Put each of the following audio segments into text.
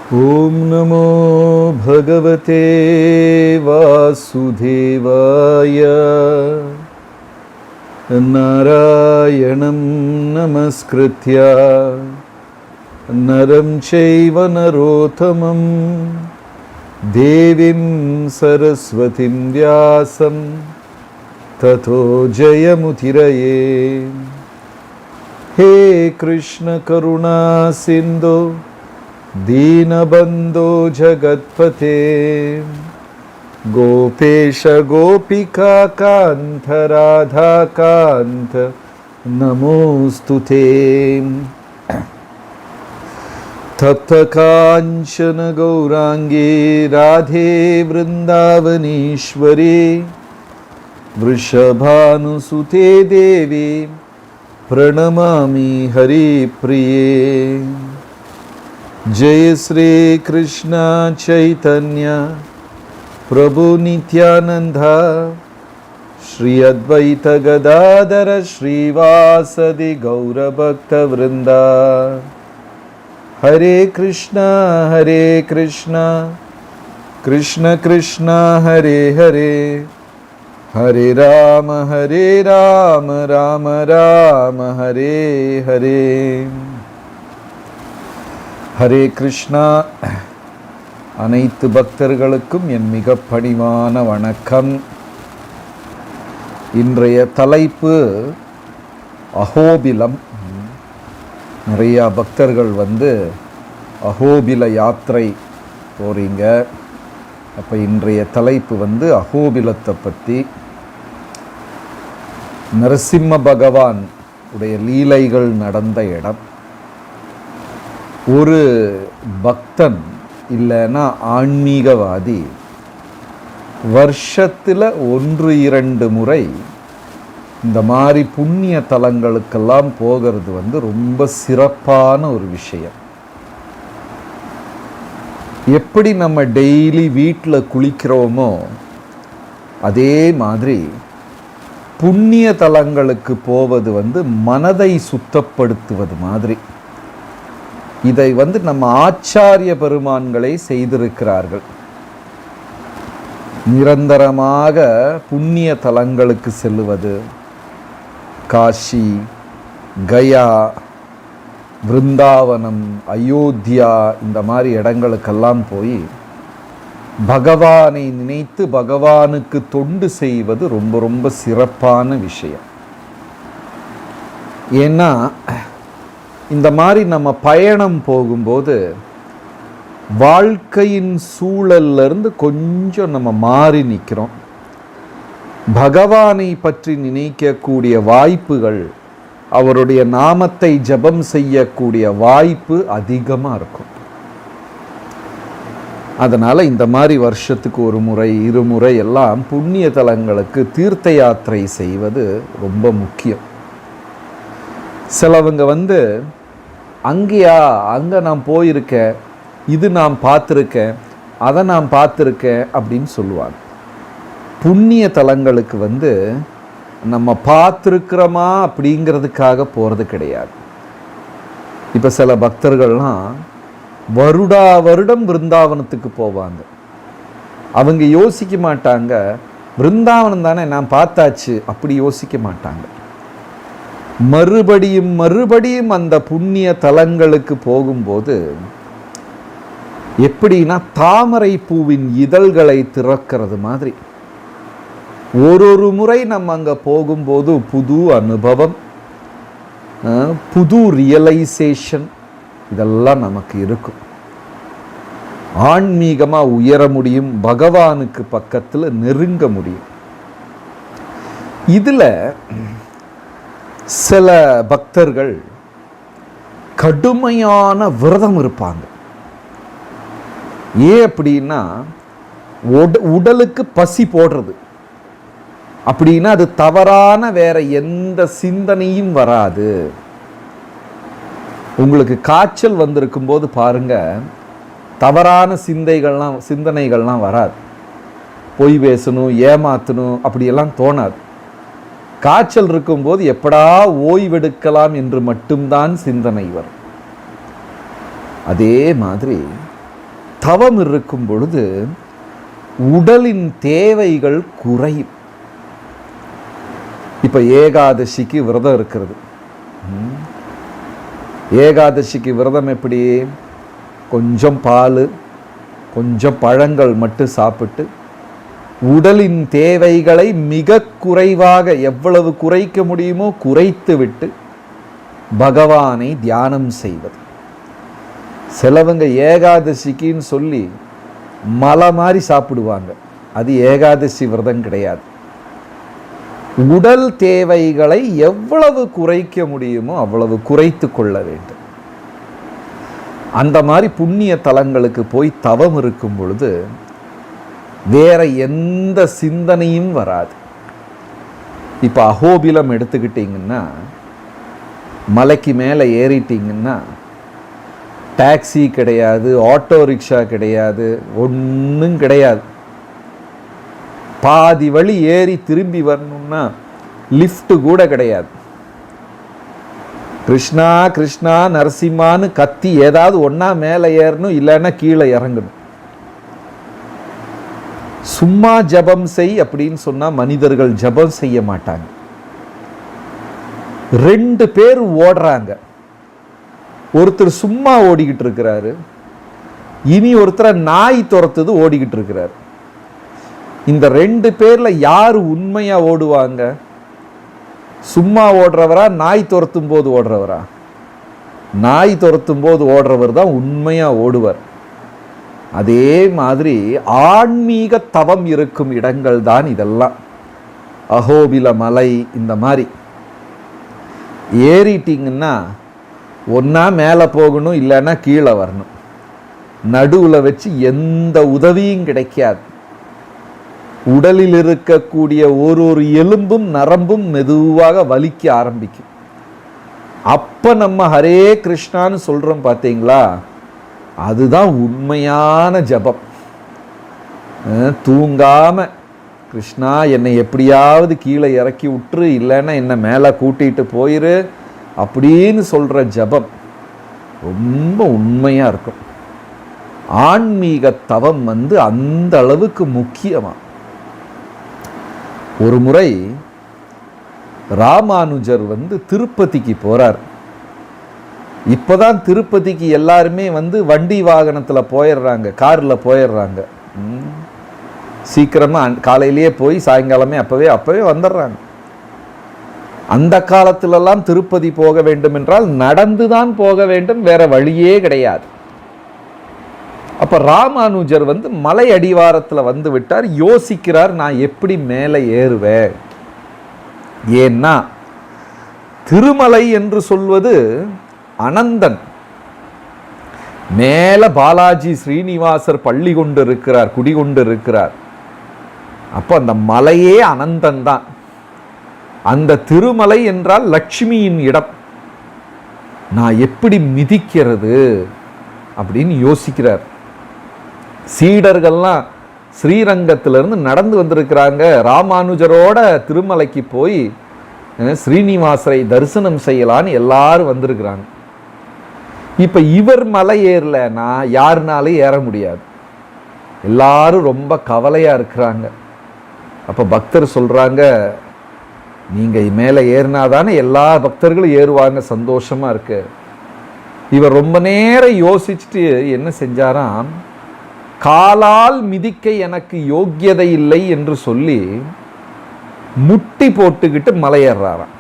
ॐ नमो भगवते वासुदेवाय। नारायणं नमस्कृत्य नरं चैव नरोत्तमं देवीं सरस्वतीं व्यासं ततो जयमुदीरये। हे कृष्ण करुणा सिन्धो दीनबन्धो जगत्पते गोपेश गोपिका कान्त राधा कान्त नमोस्तुते। तप्त काञ्चन गौरांगी राधे वृन्दावनेश्वरी वृषभानुसुते देवी प्रणमामि हरिप्रिये। जय श्री कृष्ण चैतन्य प्रभु नित्यानंद श्री अद्वैत गदाधर श्रीवासदि गौरभक्त वृंदा। हरे कृष्ण कृष्ण कृष्ण हरे हरे, हरे राम राम राम हरे हरे। ஹரே கிருஷ்ணா. அனைத்து பக்தர்களுக்கும் என் மிக பணிவான வணக்கம். இன்றைய தலைப்பு அஹோபிலம். நிறையா பக்தர்கள் அஹோபில யாத்திரை போகிறீங்க. அப்போ இன்றைய தலைப்பு அஹோபிலத்தை பற்றி. நரசிம்ம பகவான் உடைய லீலைகள் நடந்த இடம். ஒரு பக்தன் இல்லைன்னா ஆன்மீகவாதி வருஷத்தில் 1-2 முறை இந்த மாதிரி புண்ணிய தலங்களுக்கெல்லாம் போகிறது ரொம்ப சிறப்பான ஒரு விஷயம். எப்படி நம்ம டெய்லி வீட்டில் குளிக்கிறோமோ அதே மாதிரி புண்ணிய தலங்களுக்கு போவது மனதை சுத்தப்படுத்துவது மாதிரி. இதை நம்ம ஆச்சாரிய பெருமான்களை செய்திருக்கிறார்கள். நிரந்தரமாக புண்ணிய தலங்களுக்கு செல்லுவது, காஷி, கயா, விருந்தாவனம், அயோத்தியா இந்த மாதிரி இடங்களுக்கெல்லாம் போய் பகவானை நினைத்து பகவானுக்கு தொண்டு செய்வது ரொம்ப ரொம்ப சிறப்பான விஷயம். ஏன்னா இந்த மாதிரி நம்ம பயணம் போகும்போது வாழ்க்கையின் சூழல்லிருந்து கொஞ்சம் நம்ம மாறி நிற்கிறோம். பகவானை பற்றி நினைக்கக்கூடிய வாய்ப்புகள், அவருடைய நாமத்தை ஜபம் செய்யக்கூடிய வாய்ப்பு அதிகமாக இருக்கும். அதனால் இந்த மாதிரி வருஷத்துக்கு 1 முறை 2 முறை எல்லாம் புண்ணிய தலங்களுக்கு தீர்த்த யாத்திரை செய்வது ரொம்ப முக்கியம். சிலவங்க அங்கே நான் போயிருக்கேன், இது நான் பார்த்துருக்கேன், அதை நான் பார்த்துருக்கேன் அப்படின்னு சொல்லுவாங்க. புண்ணிய தலங்களுக்கு நம்ம பார்த்துருக்கிறோமா அப்படிங்கிறதுக்காக போகிறது கிடையாது. இப்போ சில பக்தர்கள்லாம் வருடம் பிருந்தாவனத்துக்கு போவாங்க. அவங்க யோசிக்க மாட்டாங்க, பிருந்தாவனம் தானே நான் பார்த்தாச்சு அப்படி யோசிக்க மாட்டாங்க. மறுபடியும் அந்த புண்ணிய தலங்களுக்கு போகும்போது எப்படின்னா தாமரை பூவின் இதழ்களை திறக்கிறது மாதிரி ஒரு முறை நம்ம அங்கே போகும்போது புது அனுபவம், புது ரியலைசேஷன் இதெல்லாம் நமக்கு இருக்கும். ஆன்மீகமாக உயர முடியும், பகவானுக்கு பக்கத்தில் நெருங்க முடியும். இதில் சில பக்தர்கள் கடுமையான விரதம் இருப்பாங்க. ஏன் அப்படின்னா உடலுக்கு பசி போடுறது அப்படின்னா அது தவறான வேற எந்த சிந்தனையும் வராது. உங்களுக்கு காய்ச்சல் வந்திருக்கும் போது பாருங்க, தவறான சிந்தனைகள்லாம் வராது. பொய் பேசணும், ஏமாத்தணும் அப்படியெல்லாம் தோணாது. காய்ச்சல் இருக்கும்போது எப்படா ஓய்வெடுக்கலாம் என்று மட்டும்தான் சிந்தனை வரும். அதே மாதிரி தவம் இருக்கும் பொழுது உடலின் தேவைகள் குறையும். இப்ப ஏகாதசிக்கு விரதம் இருக்கிறது. ஏகாதசிக்கு விரதம் எப்படி? கொஞ்சம் பால், கொஞ்சம் பழங்கள் மட்டும் சாப்பிட்டு உடலின் தேவைகளை மிக குறைவாக எவ்வளவு குறைக்க முடியுமோ குறைத்து விட்டு பகவானை தியானம் செய்வது. சிலவங்க ஏகாதசிக்குன்னு சொல்லி மலை மாதிரி சாப்பிடுவாங்க. அது ஏகாதசி விரதம் கிடையாது. உடல் தேவைகளை எவ்வளவு குறைக்க முடியுமோ அவ்வளவு குறைத்து கொள்ள வேண்டும். அந்த மாதிரி புண்ணிய தலங்களுக்கு போய் தவம் இருக்கும் பொழுது வேற எந்த சிந்தனையும் வராது. இப்போ அஹோபிலம் எடுத்துக்கிட்டிங்கன்னா, மலைக்கு மேலே ஏறிட்டிங்கன்னா டாக்ஸி கிடையாது, ஆட்டோ ரிக்ஷா கிடையாது, ஒன்றும் கிடையாது. பாதி வழி ஏறி திரும்பி வரணும்னா லிஃப்ட் கூட கிடையாது. கிருஷ்ணா கிருஷ்ணா நரசிம்மான்னு கத்தி ஏதாவது ஒன்னா மேலே ஏறணும், இல்லைன்னா கீழே இறங்கணும். சும்மா ஜபம் செய் அப்படின்னு சொன்னா மனிதர்கள் ஜபம் செய்ய மாட்டாங்க. 2 பேர் ஓடுறாங்க. ஒருத்தர் சும்மா ஓடிக்கிட்டு இருக்கிறாரு, இனி ஒருத்தரை நாய் துரத்துது ஓடிக்கிட்டு இருக்கிறார். இந்த 2 பேர்ல யாரு உண்மையா ஓடுவாங்க? சும்மா ஓடுறவரா, நாய் துரத்தும் போது ஓடுறவரா? நாய் துரத்தும் போது ஓடுறவர் தான் உண்மையா ஓடுவர். அதே மாதிரி ஆன்மீக தவம் இருக்கும் இடங்கள் தான் இதெல்லாம். அஹோபில மலை இந்த மாதிரி ஏறிட்டிங்கன்னா ஒன்னா மேலே போகணும், இல்லைன்னா கீழே வரணும். நடுவில் வச்சு எந்த உதவியும் கிடைக்காது. உடலில் இருக்கக்கூடிய ஒரு எலும்பும் நரம்பும் மெதுவாக வலிக்க ஆரம்பிக்கும். அப்ப நம்ம ஹரே கிருஷ்ணான்னு சொல்றோம் பார்த்தீங்களா, அதுதான் உண்மையான ஜபம். தூங்காம கிருஷ்ணா என்னை எப்படியாவது கீழே இறக்கி விட்டுரு, இல்லைன்னா என்னை மேலே கூட்டிட்டு போயிரு அப்படின்னு சொல்ற ஜபம் ரொம்ப உண்மையா இருக்கும். ஆன்மீக தவம் அந்த அளவுக்கு முக்கியமா. ஒரு முறை ராமானுஜர் திருப்பதிக்கு போறார். இப்பதான் திருப்பதிக்கு எல்லாருமே வண்டி வாகனத்துல போயிடுறாங்க, கார்ல போயிடுறாங்க. சீக்கிரமா காலையிலேயே போய் சாயங்காலமே அப்பவே வந்துடுறாங்க. அந்த காலத்திலெல்லாம் திருப்பதி போக வேண்டும் என்றால் நடந்துதான் போக வேண்டும், வேற வழியே கிடையாது. அப்ப ராமானுஜர் மலை அடிவாரத்தில் வந்து விட்டார். யோசிக்கிறார், நான் எப்படி மேலே ஏறுவேன்? ஏன்னா திருமலை என்று சொல்வது அனந்தன். மேல பாலாஜி ஸ்ரீனிவாசர் பள்ளி கொண்டு இருக்கிறார், குடிகொண்டு இருக்கிறார். அப்போ அந்த மலையே அனந்தன் தான். அந்த திருமலை என்றால் லட்சுமியின் இடம். நான் எப்படி மிதிக்கிறது அப்படின்னு யோசிக்கிறார். சீடர்கள்லாம் ஸ்ரீரங்கத்திலிருந்து நடந்து வந்திருக்கிறாங்க. ராமானுஜரோட திருமலைக்கு போய் ஸ்ரீனிவாசரை தரிசனம் செய்யலான்னு எல்லாரும் வந்திருக்கிறாங்க. இப்ப இவர் மலை ஏறலன்னா யாருனாலும் ஏற முடியாது. எல்லாரும் ரொம்ப கவலையா இருக்கிறாங்க. அப்ப பக்தர் சொல்றாங்க, நீங்க மேலே ஏறினாதானே எல்லா பக்தர்களும் ஏறுவாங்க, சந்தோஷமா இருக்கு. இவர் ரொம்ப நேரம் யோசிச்சுட்டு என்ன செஞ்சாராம், காலால் மிதிக்க எனக்கு யோக்கியதை இல்லை என்று சொல்லி முட்டி போட்டுக்கிட்டு மலை ஏறாராம்.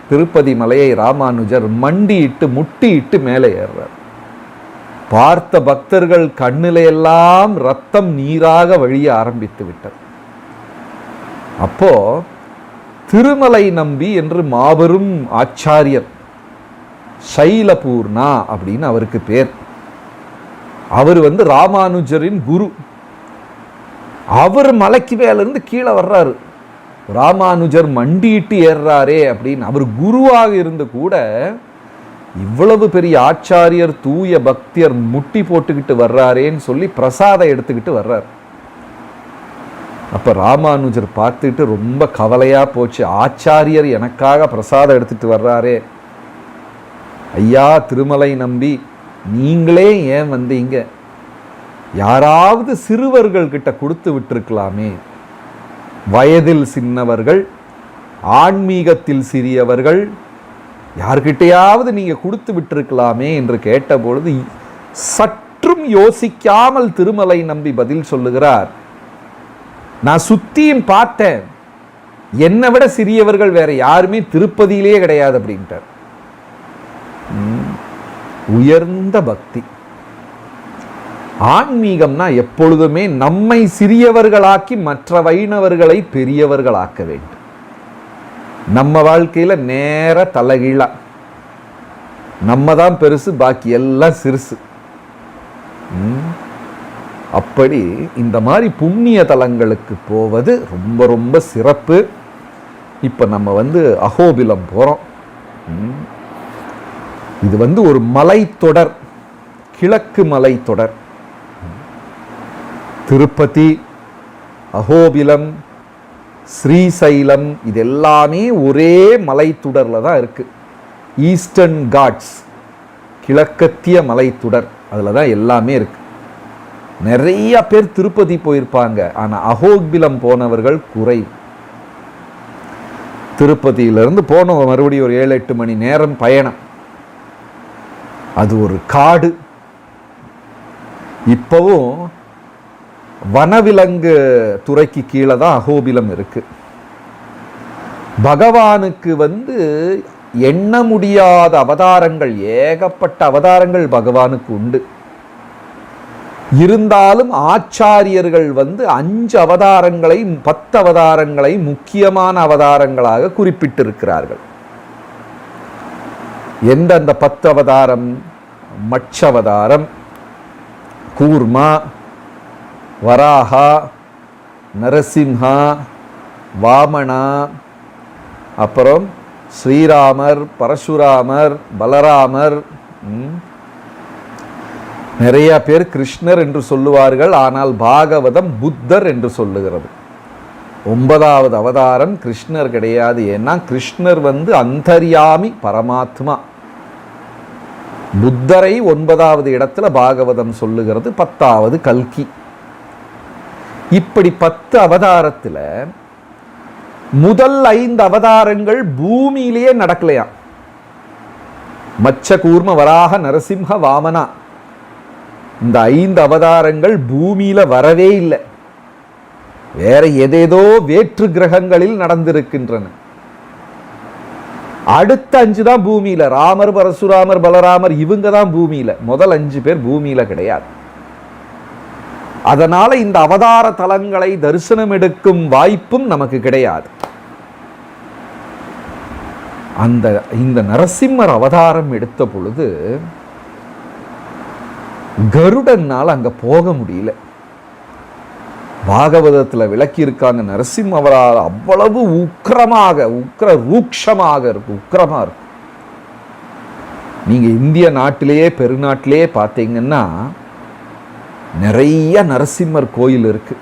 திருப்பதி மலையை ராமானுஜர் மண்டியிட்டு முட்டியிட்டு மேலே ஏறார். பார்த்த பக்தர்கள் கண்ணில எல்லாம் ரத்தம் நீராக வழிய ஆரம்பித்து விட்டது. அப்போ திருமலை நம்பி என்று மாபெரும் ஆச்சாரியர், சைலபூர்ணா அப்படின்னு அவருக்கு பேர். அவர் ராமானுஜரின் குரு. அவர் மலைக்கு மேல இருந்து கீழே வர்றாரு. ராமானுஜர் மண்டியிட்டு ஏறாரே அப்படின்னு. அவர் குருவாக இருந்து கூட இவ்வளவு பெரிய ஆச்சாரியர், தூய பக்தியர் முட்டி போட்டுக்கிட்டு வர்றாரேன்னு சொல்லி பிரசாதம் எடுத்துக்கிட்டு வர்றார். அப்ப ராமானுஜர் பார்த்துட்டு ரொம்ப கவலையா போச்சு. ஆச்சாரியர் எனக்காக பிரசாதம் எடுத்துட்டு வர்றாரே, ஐயா திருமலை நம்பி நீங்களே ஏன் வந்தீங்க? யாராவது சிறுவர்கள் கிட்ட கொடுத்து விட்டிருக்கலாமே, வயதில் சின்னவர்கள், ஆன்மீகத்தில் சிறியவர்கள், யார்கிட்டையாவது நீங்க கொடுத்து விட்டிருக்கலாமே என்று கேட்டபொழுது சற்றும் யோசிக்காமல் திருமலை நம்பி பதில் சொல்லுகிறார், நான் சுத்தியும் பார்த்தேன், என்னை விட சிறியவர்கள் வேற யாருமே திருப்பதியிலேயே கிடையாது அப்படின்ட்டார். உயர்ந்த பக்தி. ஆன்மீகம்னா எப்பொழுதுமே நம்மை சிறியவர்களாக்கி மற்ற வைணவர்களை பெரியவர்களாக்க வேண்டும். நம்ம வாழ்க்கையில நேர தலைகீழா நம்ம தான் பெருசு, பாக்கி எல்லாம் சிறுசு. அப்படி இந்த மாதிரி புண்ணிய தலங்களுக்கு போவது ரொம்ப ரொம்ப சிறப்பு. இப்ப நம்ம அகோபிலம் போறோம். இது ஒரு மலைத்தொடர், கிழக்கு மலைத்தொடர். திருப்பதி, அகோபிலம், ஸ்ரீசைலம் இது எல்லாமே ஒரே மலைத்தொடர்ல தான் இருக்கு. ஈஸ்டர்ன் காட்ஸ், கிழக்கத்திய மலைத்தொடர், அதுல தான் எல்லாமே இருக்கு. நிறைய பேர் திருப்பதி போயிருப்பாங்க, ஆனா அகோபிலம் போனவர்கள் குறை. திருப்பதியிலிருந்து போனோம், மறுபடியும் ஒரு 7-8 மணி நேரம் பயணம். அது ஒரு காடு. இப்பவும் வனவிலங்கு துறைக்கு கீழே தான் அகோபிலம் இருக்கு. பகவானுக்கு எண்ண முடியாத அவதாரங்கள், ஏகப்பட்ட அவதாரங்கள் பகவானுக்கு உண்டு. இருந்தாலும் ஆச்சாரியர்கள் 5 அவதாரங்களை 10 அவதாரங்களை முக்கியமான அவதாரங்களாக குறிப்பிட்டிருக்கிறார்கள். எந்தெந்த 10 அவதாரம்? மட்சவதாரம், கூர்மா, வராகா, நரசிம்ஹா, வாமனா, அப்புறம் ஸ்ரீராமர், பரசுராமர், பலராமர். நிறைய பேர் கிருஷ்ணர் என்று சொல்லுவார்கள், ஆனால் பாகவதம் புத்தர் என்று சொல்லுகிறது. 9வது அவதாரம் கிருஷ்ணர் கிடையாது. ஏன்னா கிருஷ்ணர் அந்தர்யாமி பரமாத்மா. புத்தரை 9வது இடத்துல பாகவதம் சொல்லுகிறது, 10வது கல்கி. இப்படி 10 அவதாரத்தில் முதல் 5 அவதாரங்கள் பூமியிலேயே நடக்கலையா. மச்ச, கூர்ம, வராக, நரசிம்ஹ, வாமனா, இந்த 5 அவதாரங்கள் பூமியில வரவே இல்லை. வேற ஏதேதோ வேற்று கிரகங்களில் நடந்திருக்கின்றன. அடுத்த 5 தான் பூமியில. ராமர், பரசுராமர், பலராமர் இவங்க தான் பூமியில. முதல் 5 பேர் பூமியில கிடையாது. அதனால இந்த அவதார தலங்களை தரிசனம் எடுக்கும் வாய்ப்பும் நமக்கு கிடையாது. இந்த நரசிம்மர் அவதாரம் எடுத்த பொழுது கருடனால் அங்க போக முடியல. பாகவதத்தில் விளக்கி இருக்காங்க, நரசிம்ம அவதாரம் அவ்வளவு உக்கிரமாக, ரூக்ஷமாக இருக்கு, உக்கிரமா இருக்கு. நீங்க இந்திய நாட்டிலேயே பெருநாட்டிலேயே பார்த்தீங்கன்னா நிறைய நரசிம்மர் கோயில் இருக்கு.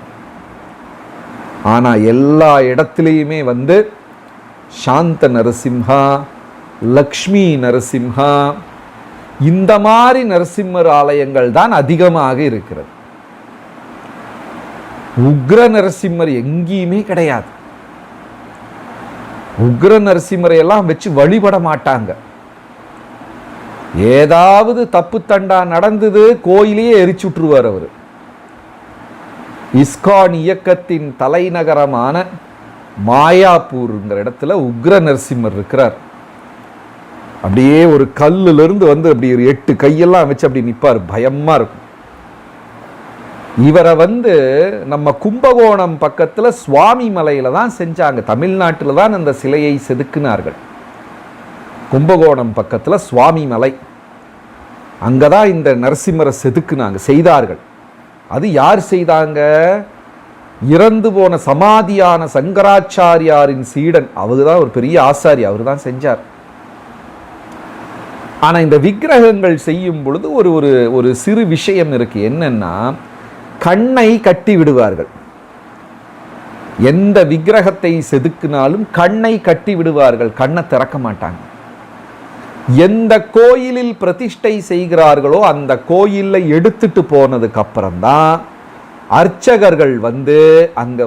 ஆனா எல்லா இடத்திலையுமே சாந்த நரசிம்ஹா, லக்ஷ்மி நரசிம்ஹா, இந்த மாதிரி நரசிம்மர் ஆலயங்கள் தான் அதிகமாக இருக்கிறது. உக்ர நரசிம்மர் எங்கேயுமே கிடையாது. உக்ர நரசிம்மரை எல்லாம் வச்சு வழிபட மாட்டாங்க. ஏதாவது தப்பு தண்டா நடந்தது, கோயிலையே எரிச்சுட்டுருவார் அவர். இஸ்கான் இயக்கத்தின் தலைநகரமான மாயாப்பூர்ங்கிற இடத்துல உக்ர நரசிம்மர் இருக்கிறார். அப்படியே ஒரு கல்லுல இருந்து அப்படி ஒரு 8 கையெல்லாம் வச்சு அப்படி நிற்பார், பயமா இருக்கும். இவரை நம்ம கும்பகோணம் பக்கத்துல சுவாமி மலையில தான் செஞ்சாங்க. தமிழ்நாட்டில் தான் அந்த சிலையை செதுக்கினார்கள். கும்பகோணம் பக்கத்துல சுவாமி மலை, அங்கதான் இந்த நரசிம்மரை செய்தார்கள். அது யார் செய்தாங்க? இறந்து போன சமாதியான சங்கராச்சாரியாரின் சீடன், அவருதான் ஒரு பெரிய ஆசாரி, அவர் தான் செஞ்சார். ஆனா இந்த விக்கிரகங்கள் செய்யும் பொழுது ஒரு சிறு விஷயம் இருக்கு. என்னன்னா, கண்ணை கட்டி விடுவார்கள். எந்த விக்கிரகத்தை செதுக்கினாலும் கண்ணை கட்டி விடுவார்கள், கண்ணை திறக்க மாட்டாங்க. எந்த கோயிலில் பிரதிஷ்டை செய்கிறார்களோ அந்த கோயிலில் எடுத்துட்டு போனதுக்கு அப்புறம்தான் அர்ச்சகர்கள் அங்க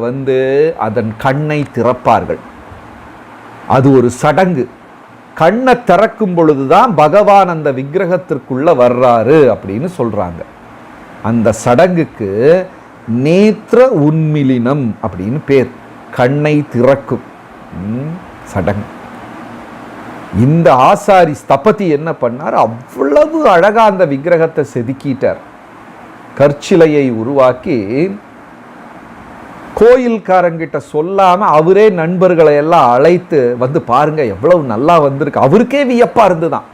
அதன் கண்ணை திறப்பார்கள். அது ஒரு சடங்கு. கண்ணை திறக்கும் பொழுதுதான் பகவான் அந்த விக்கிரகத்திற்குள்ள வர்றாரு அப்படின்னு சொல்றாங்க. அந்த சடங்குக்கு நேத்ர உன்மிலினம் அப்படின்னு பேர். கண்ணை திறக்கும் சடங்கு. இந்த ஆசாரி ஸ்தபதி என்ன பண்ணார், அவ்வளவு அழகா அந்த விக்கிரகத்தை செதுக்கிட்டார். கற்சிலையை உருவாக்கி கோயில்காரங்கிட்ட சொல்லாம அவரே நண்பர்களை எல்லாம் அழைத்து வந்து பாருங்க எவ்வளவு நல்லா வந்திருக்கு. அவருக்கே வியப்பா இருந்துதான்,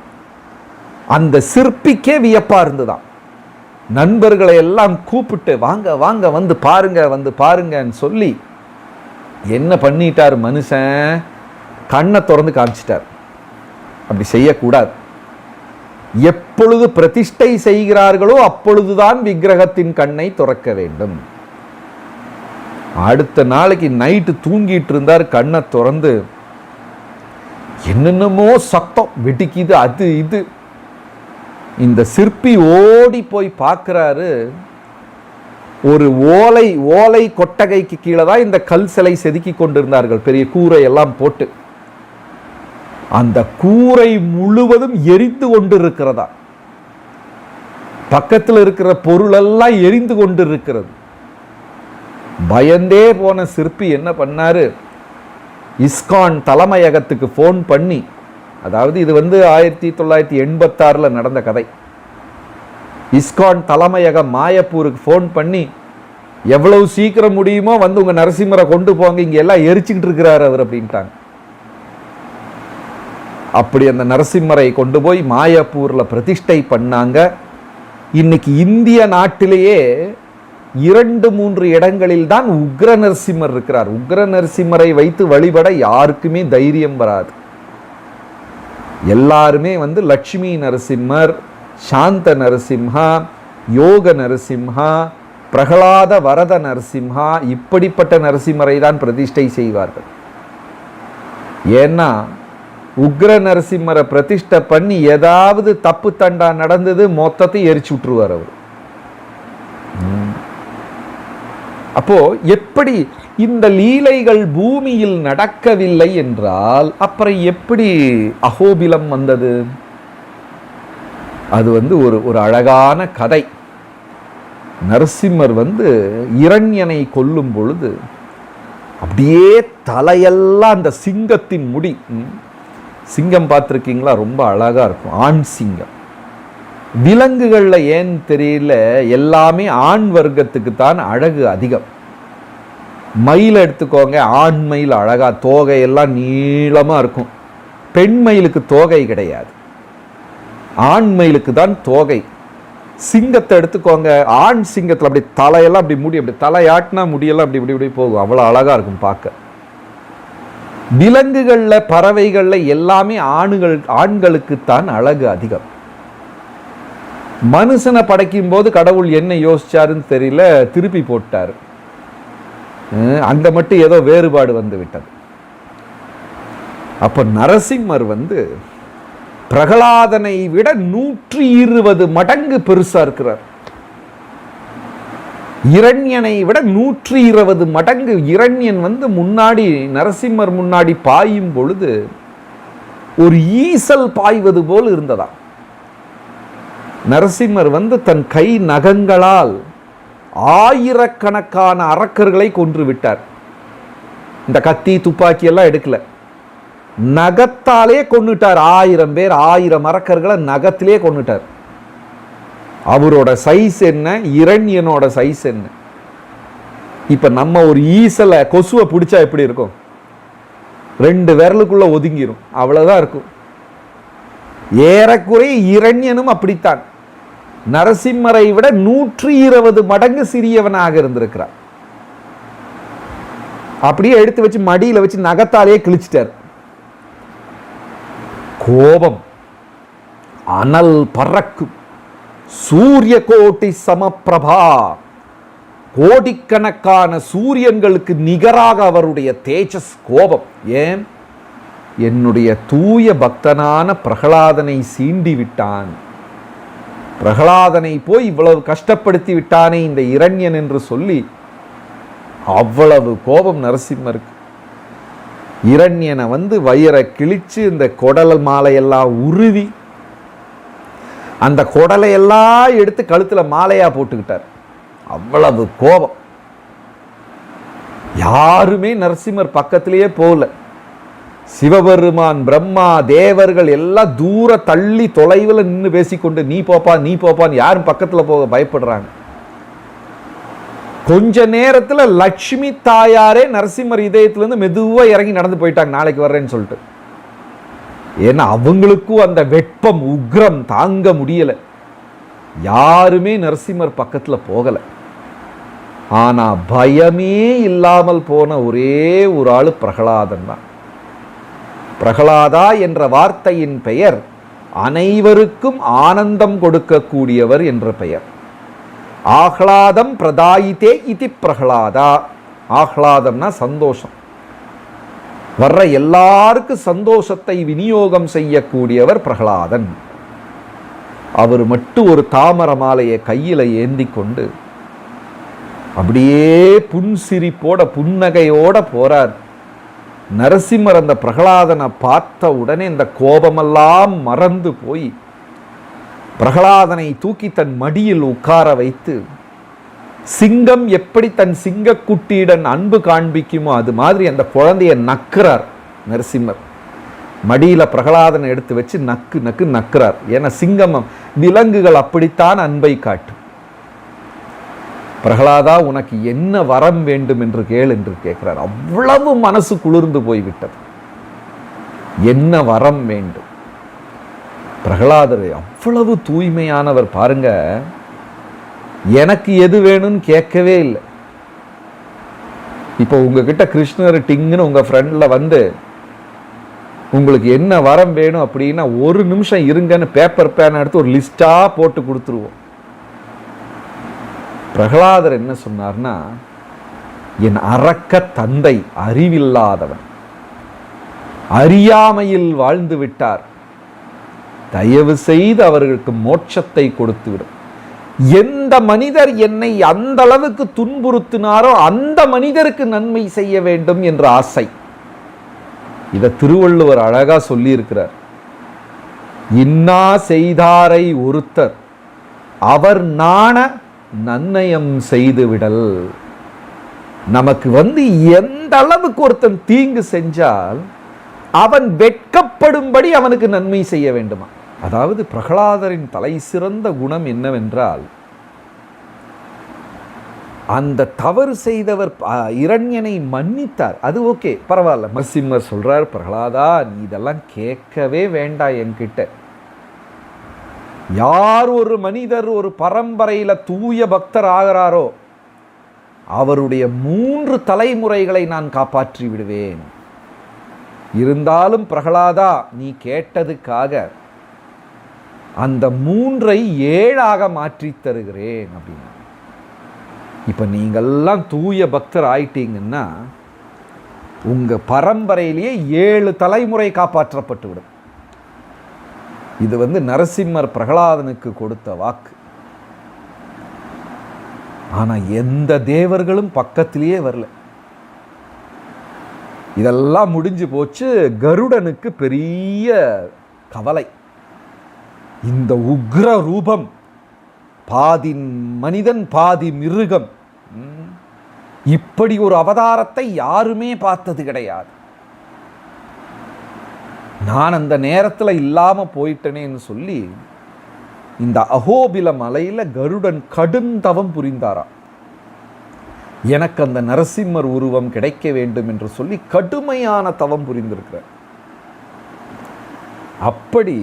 அந்த சிற்பிக்கே வியப்பா இருந்துதான். நண்பர்களை எல்லாம் கூப்பிட்டு வாங்க வாங்க வந்து பாருங்கன்னு சொல்லி என்ன பண்ணிட்டார் மனுஷன், கண்ணை திறந்து காமிச்சிட்டார். அப்படி செய்யக்கூடாது. எப்பொழுது பிரதிஷ்டை செய்கிறார்களோ அப்பொழுதுதான் விக்கிரகத்தின் கண்ணை திறக்க வேண்டும். அடுத்த நாளைக்கு நைட்டு தூங்கிட்டு இருந்தார். கண்ணை திறந்து என்னென்னமோ சத்தம் வெடிக்குது, அது இது. இந்த சிற்பி ஓடி போய் பார்க்கிறாரு. ஒரு ஓலை கொட்டகைக்கு கீழே தான் இந்த கல் சிலை செதுக்கி கொண்டிருந்தார்கள், பெரிய கூரை எல்லாம் போட்டு. அந்த கூரை முழுவதும் எரிந்து கொண்டிருக்கிறதா, பக்கத்தில் இருக்கிற பொருள் எல்லாம் எரிந்து கொண்டிருக்கிறது. பயந்தே போன சிற்பி என்ன பண்ணாரு, இஸ்கான் தலைமையகத்துக்கு போன் பண்ணி, அதாவது இது 1986 நடந்த கதை. இஸ்கான் தலைமையகம் மாயப்பூருக்கு போன் பண்ணி எவ்வளவு சீக்கிரம் முடியுமோ வந்து உங்க நரசிம்மரை கொண்டு போங்க, இங்க எல்லாம் எரிச்சுக்கிட்டு இருக்கிறார் அவர் அப்படின்ட்டாங்க. அப்படி அந்த நரசிம்மரை கொண்டு போய் மாயப்பூர்ல பிரதிஷ்டை பண்ணாங்க. இன்னைக்கு இந்திய நாட்டிலேயே 2-3 இடங்களில் தான் உக்ர நரசிம்மர் இருக்கிறார். உக்ர நரசிம்மரை வைத்து வழிபட யாருக்குமே தைரியம் வராது. எல்லாருமே லட்சுமி நரசிம்மர், சாந்த நரசிம்ஹா, யோக நரசிம்ஹா, பிரகலாத வரத நரசிம்ஹா, இப்படிப்பட்ட நரசிம்மரை தான் பிரதிஷ்டை செய்வார்கள். ஏன்னா உக்ர நரசிம்மரை பிரதிஷ்டை பண்ணி ஏதாவது தப்பு தண்டா நடந்தது மொத்தத்தை எரிச்சு விட்டுருவார் அவர். அப்போ எப்படி இந்த லீலைகள் பூமியில் நடக்கவில்லை என்றால் அப்புறம் எப்படி அகோபிலம் வந்தது? அது ஒரு அழகான கதை. நரசிம்மர் இரண்யனை கொல்லும் பொழுது அப்படியே தலையெல்லாம் அந்த சிங்கத்தின் முடி, சிங்கம் பார்த்துருக்கீங்களா? ரொம்ப அழகா இருக்கும், ஆண் சிங்கம். விலங்குகள்ல ஏன் தெரியல, எல்லாமே ஆண் வர்க்கத்துக்கு தான் அழகு அதிகம். மயில் எடுத்துக்கோங்க, ஆண் மயில் அழகா தோகையெல்லாம் நீளமா இருக்கும். பெண் மயிலுக்கு தோகை கிடையாது, ஆண் மயிலுக்கு தான் தோகை. சிங்கத்தை எடுத்துக்கோங்க, ஆண் சிங்கத்தில் அப்படி தலையெல்லாம் அப்படி முடி, அப்படி தலையாட்டினா முடியெல்லாம் அப்படி இப்படி இப்படி போகும், அவ்வளோ அழகா இருக்கும் பார்க்க. விலங்குகள்ல பறவைகள்ல எல்லாமே ஆண்களுக்குத்தான் அழகு அதிகம். மனுஷனை படைக்கும் போது கடவுள் என்ன யோசிச்சாருன்னு தெரியல, திருப்பி போட்டார். அங்க மட்டும் ஏதோ வேறுபாடு வந்து விட்டது. அப்ப நரசிம்மர் பிரகலாதனை விட 120 மடங்கு பெருசா இருக்கிறார். இரண்யனை விட 120 மடங்கு. இரண்யன் முன்னாடி நரசிம்மர் முன்னாடி பாயும் பொழுது ஒரு ஈசல் பாய்வது போல் இருந்ததா. நரசிம்மர் தன் கை நகங்களால் ஆயிரக்கணக்கான அரக்கர்களை கொன்று விட்டார். இந்த கத்தி துப்பாக்கி எல்லாம் எடுக்கல, நகத்தாலே கொன்னுட்டார். 1000 பேர், 1000 அரக்கர்களை நகத்திலே கொன்னுட்டார். அவரோட சைஸ் என்ன, இரண்யனோட சைஸ் என்ன? இப்ப நம்ம ஒரு ஈசலை கொசுவை பிடிச்சா எப்படி இருக்கும்? 2 விரலுக்குள்ள ஒதுங்கிரும், அவ்வளவுதான் இருக்கும். ஏறக்குறைய இரண்யனும் அப்படித்தான். நரசிம்மரை விட 120 மடங்கு சிறியவனாக இருந்திருக்கிறார். அப்படியே எடுத்து வச்சு மடியில வச்சு நகத்தாலே கிழிச்சிட்டார். கோபம் அனல் பறக்கும், சூரிய கோட்டி சமப்பிரபா, கோடிக்கணக்கான சூரியன்களுக்கு நிகராக அவருடைய தேஜஸ், கோபம். ஏன்? என்னுடைய தூய பக்தனான பிரகலாதனை சீண்டி விட்டான், பிரகலாதனை போய் இவ்வளவு கஷ்டப்படுத்தி விட்டானே இந்த இரண்யன் என்று சொல்லி அவ்வளவு கோபம் நரசிம்மருக்கு. இரண்யனை வயிறை கிழிச்சு இந்த குடல் மாலையெல்லாம் உருவி அந்த குடலையெல்லாம் எடுத்து கழுத்துல மாலையா போட்டுக்கிட்டார். அவ்வளவு கோபம். யாருமே நரசிம்மர் பக்கத்திலேயே போகல. சிவபெருமான், பிரம்மா, தேவர்கள் எல்லாம் தூர தள்ளி தொலைவில் நின்று பேசிக்கொண்டு நீ போப்பா நீ போப்பான்னு யாரும் பக்கத்தில் போக பயப்படுறாங்க. கொஞ்ச நேரத்தில் லட்சுமி தாயாரே நரசிம்மர் இதயத்திலிருந்து மெதுவாக இறங்கி நடந்து போயிட்டாங்க, நாளைக்கு வர்றேன்னு சொல்லிட்டு. ஏன்னா அவங்களுக்கும் அந்த வெப்பம் உக்ரம் தாங்க முடியல. யாருமே நரசிம்மர் பக்கத்தில் போகலை. ஆனா பயமே இல்லாமல் போன ஒரே ஒரு ஆளு பிரகலாதன் தான். பிரகலாதா என்ற வார்த்தையின் பெயர் அனைவருக்கும் ஆனந்தம் கொடுக்கக்கூடியவர் என்ற பெயர். ஆஹ்லாதம் பிரதாயித்தே இதி பிரகலாதா. ஆஹ்லாதம்னா சந்தோஷம், வர்ற எல்லாருக்கும் சந்தோஷத்தை விநியோகம் செய்யக்கூடியவர் பிரகலாதன். அவர் மட்டும் ஒரு தாமர மாலையை கையில ஏந்தி கொண்டு அப்படியே புன்சிரிப்போட புன்னகையோட போறார். நரசிம்மர் அந்த பிரகலாதனை பார்த்த உடனே இந்த கோபமெல்லாம் மறந்து போய் பிரகலாதனை தூக்கி தன் மடியில் உட்கார வைத்து, சிங்கம் எப்படி தன் சிங்கக்குட்டியுடன் அன்பு காண்பிக்குமோ அது மாதிரி அந்த குழந்தைய நக்குறார் நரசிம்மர். மடியில பிரகலாதனை எடுத்து வச்சு நக்கு நக்கு நக்குறார். ஏன்னா சிங்கம், விலங்குகள் அப்படித்தான் அன்பை காட்டும். பிரகலாதா, உனக்கு என்ன வரம் வேண்டும் என்று கேள் என்று கேட்கிறார். அவ்வளவு மனசு குளிர்ந்து போய்விட்டது. என்ன வரம் வேண்டும்? பிரகலாதர் அவ்வளவு தூய்மையானவர் பாருங்க. எனக்கு எது வேணும்னு கேட்கவே இல்லை. இப்போ உங்ககிட்ட கிருஷ்ணர் டிங்குன்னு உங்க ஃப்ரெண்ட்ல உங்களுக்கு என்ன வரம் வேணும் அப்படின்னா ஒரு நிமிஷம் இருங்கன்னு பேப்பர் பேன் எடுத்து ஒரு லிஸ்டா போட்டு கொடுத்துருவோம். பிரகலாதர் என்ன சொன்னார்னா, என் அரக்க தந்தை அறிவில்லாதவன், அறியாமையில் வாழ்ந்து விட்டார், தயவு செய்து அவர்களுக்கு மோட்சத்தை கொடுத்து விடும். எந்த மனிதர் என்னை அந்த அளவுக்கு துன்புறுத்தினாரோ அந்த மனிதருக்கு நன்மை செய்ய வேண்டும் என்ற ஆசை. இத திருவள்ளுவர் அழகா சொல்லி இருக்கிறார். இன்னா செய்தாரை ஒருத்தர் அவர் நாண நன்னயம் செய்து விடல். நமக்கு எந்த அளவுக்கு ஒருத்தன் தீங்கு செஞ்சால் அவன் வெட்கப்படும்படி அவனுக்கு நன்மை செய்ய வேண்டுமா. அதாவது பிரகலாதரின் தலை சிறந்த குணம் என்னவென்றால், அந்த தவறு செய்தவர் இரண்யனை மன்னித்தார். அது ஓகே, பரவாயில்ல. நரசிம்மர் சொல்றார், பிரகலாதா நீ இதெல்லாம் கேட்கவே வேண்டாம் என்கிட்ட. யார் ஒரு மனிதர் ஒரு பரம்பரையில தூய பக்தர் ஆகிறாரோ அவருடைய 3 தலைமுறைகளை நான் காப்பாற்றி விடுவேன். இருந்தாலும் பிரகலாதா நீ கேட்டதுக்காக அந்த 3ஐ 7ஆக மாற்றி தருகிறேன் அப்படின்னா. இப்ப நீங்கள்லாம் தூய பக்தர் ஆயிட்டீங்கன்னா உங்க பரம்பரையிலேயே 7 தலைமுறை காப்பாற்றப்பட்டு விடும். இது நரசிம்மர் பிரகலாதனுக்கு கொடுத்த வாக்கு. ஆனா எந்த தேவர்களும் பக்கத்திலேயே வரல. இதெல்லாம் முடிஞ்சு போச்சு. கருடனுக்கு பெரிய கவலை. இந்த உக்ர ரூபம், பாதி மனிதன் பாதி மிருகம், இப்படி ஒரு அவதாரத்தை யாருமே பார்த்தது கிடையாது. நான் அந்த நேரத்தில் இல்லாம போயிட்டேனேன்னு சொல்லி இந்த அகோபில மலையில கருடன் கடுந்தவம் புரிந்தாராம். எனக்கு அந்த நரசிம்மர் உருவம் கிடைக்க வேண்டும் என்று சொல்லி கடுமையான தவம் புரிந்திருக்கிறார். அப்படி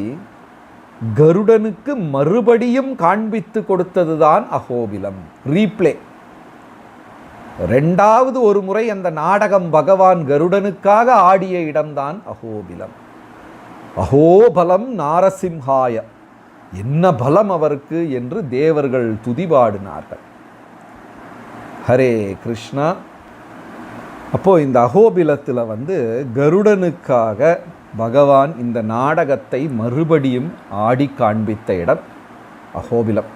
கருடனுக்கு மறுபடியும் காண்பித்து கொடுத்ததுதான் அகோபிலம். ரீப்ளே. 2வது ஒரு முறை அந்த நாடகம் பகவான் கருடனுக்காக ஆடிய இடம்தான் அகோபிலம். அகோபலம் நாரசிம்ஹாய, என்ன பலம் அவருக்கு என்று தேவர்கள் துதிபாடினார்கள். ஹரே கிருஷ்ணா. அப்போ இந்த அகோபிலத்தில் கருடனுக்காக பகவான் இந்த நாடகத்தை மறுபடியும் ஆடி காண்பித்த இடம் அகோபிலம்.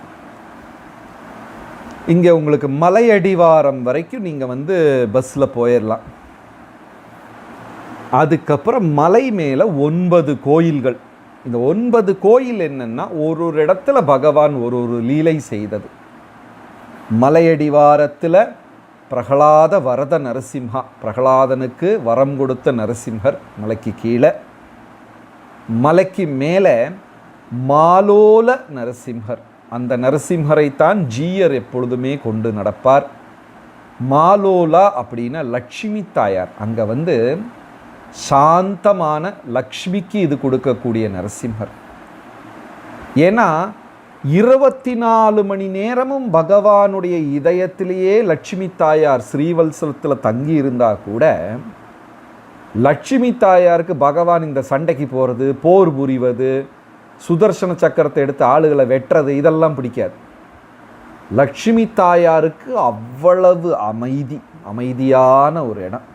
இங்கே உங்களுக்கு மலையடிவாரம் வரைக்கும் நீங்கள் பஸ்ஸில் போயிடலாம். அதுக்கப்புறம் மலை மேலே 9 கோயில்கள். இந்த 9 கோயில் என்னென்னா ஒரு இடத்துல பகவான் ஒரு லீலை செய்தது. மலையடிவாரத்தில் பிரகலாத வரத நரசிம்ஹா, பிரகலாதனுக்கு வரம் கொடுத்த நரசிம்ஹர் மலைக்கு கீழே. மலைக்கு மேலே மாலோல நரசிம்ஹர், அந்த நரசிம்ஹரைத்தான் ஜீயர் எப்பொழுதுமே கொண்டு நடப்பார். மாலோலா அப்படின்னா லக்ஷ்மி தாயார். அங்கே சாந்தமான லக்ஷ்மிக்கு இது கொடுக்கக்கூடிய நரசிம்ஹர். ஏன்னா 24 மணி நேரமும் பகவானுடைய இதயத்திலேயே லட்சுமி தாயார் ஸ்ரீவல்சலத்தில் தங்கி இருந்தால் கூட லட்சுமி தாயாருக்கு பகவான் இந்த சண்டைக்கு போகிறது, போர் புரிவது, சுதர்சன சக்கரத்தை எடுத்து ஆளுகளை வெட்டுறது இதெல்லாம் பிடிக்காது. லட்சுமி தாயாருக்கு அவ்வளவு அமைதியான ஒரு இடம்.